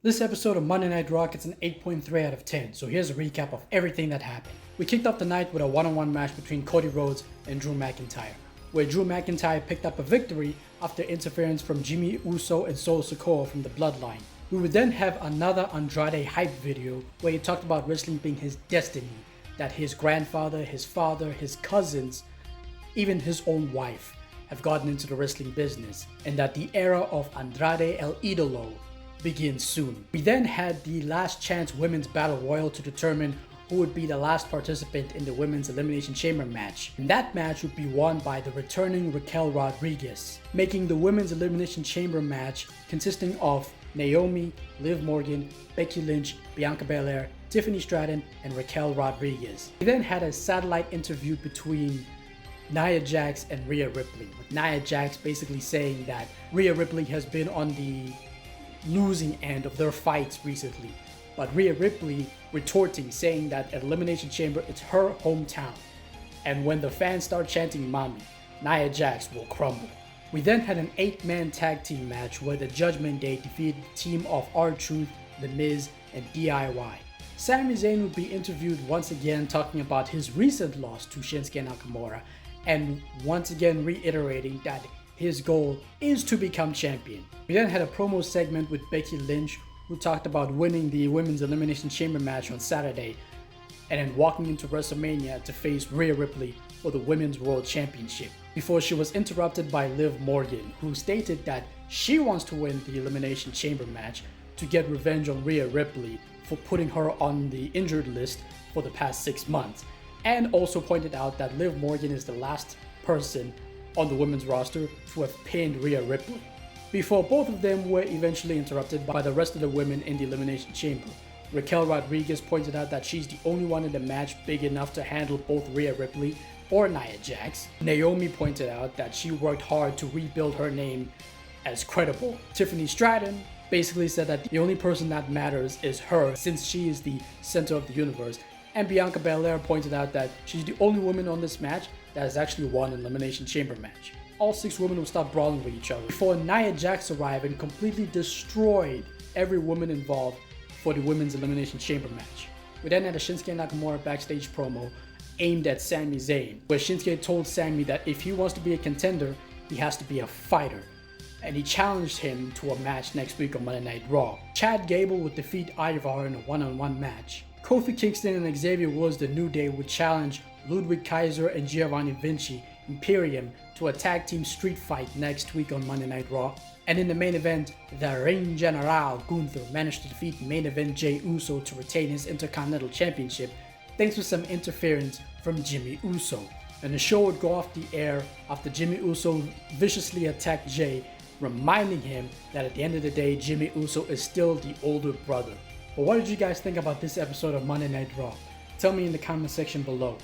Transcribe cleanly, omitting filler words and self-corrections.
This episode of Monday Night Raw gets an 8.3 out of 10, so here's a recap of everything that happened. We kicked off the night with a one-on-one match between Cody Rhodes and Drew McIntyre, where Drew McIntyre picked up a victory after interference from Jimmy Uso and Solo Sikoa from the Bloodline. We would then have another Andrade hype video where he talked about wrestling being his destiny, that his grandfather, his father, his cousins, even his own wife have gotten into the wrestling business, and that the era of Andrade El Idolo begins soon. We then had the last chance women's battle royal to determine who would be the last participant in the women's elimination chamber match. And that match would be won by the returning Raquel Rodriguez, making the women's elimination chamber match consisting of Naomi, Liv Morgan, Becky Lynch, Bianca Belair, Tiffany Stratton, and Raquel Rodriguez. We then had a satellite interview between Nia Jax and Rhea Ripley, with Nia Jax basically saying that Rhea Ripley has been on the losing end of their fights recently, but Rhea Ripley retorting, saying that at Elimination Chamber it's her hometown, and when the fans start chanting mommy, Nia Jax will crumble. We then had an 8-man tag team match where the Judgment Day defeated the team of R-Truth, The Miz, and DIY. Sami Zayn would be interviewed once again talking about his recent loss to Shinsuke Nakamura, and once again reiterating that his goal is to become champion. We then had a promo segment with Becky Lynch, who talked about winning the Women's Elimination Chamber match on Saturday, and then walking into WrestleMania to face Rhea Ripley for the Women's World Championship, before she was interrupted by Liv Morgan, who stated that she wants to win the Elimination Chamber match to get revenge on Rhea Ripley for putting her on the injured list for the past 6 months, and also pointed out that Liv Morgan is the last person on the women's roster to have pinned Rhea Ripley, before both of them were eventually interrupted by the rest of the women in the Elimination Chamber. Raquel Rodriguez pointed out that she's the only one in the match big enough to handle both Rhea Ripley or Nia Jax. Naomi pointed out that she worked hard to rebuild her name as credible. Tiffany Stratton basically said that the only person that matters is her, since she is the center of the universe. And Bianca Belair pointed out that she's the only woman on this match that has actually won an Elimination Chamber match. All 6 women will start brawling with each other before Nia Jax arrived and completely destroyed every woman involved for the Women's Elimination Chamber match. We then had a Shinsuke Nakamura backstage promo aimed at Sami Zayn, where Shinsuke told Sami that if he wants to be a contender, he has to be a fighter, and he challenged him to a match next week on Monday Night Raw. Chad Gable would defeat Ivar in a one-on-one match. Kofi Kingston and Xavier Woods The New Day would challenge Ludwig Kaiser and Giovanni Vinci Imperium to a tag team street fight next week on Monday Night Raw. And in the main event, the Reign General GUNTHER managed to defeat main event Jey Uso to retain his Intercontinental Championship thanks to some interference from Jimmy Uso. And the show would go off the air after Jimmy Uso viciously attacked Jey, reminding him that at the end of the day, Jimmy Uso is still the older brother. But what did you guys think about this episode of Monday Night Raw? Tell me in the comment section below.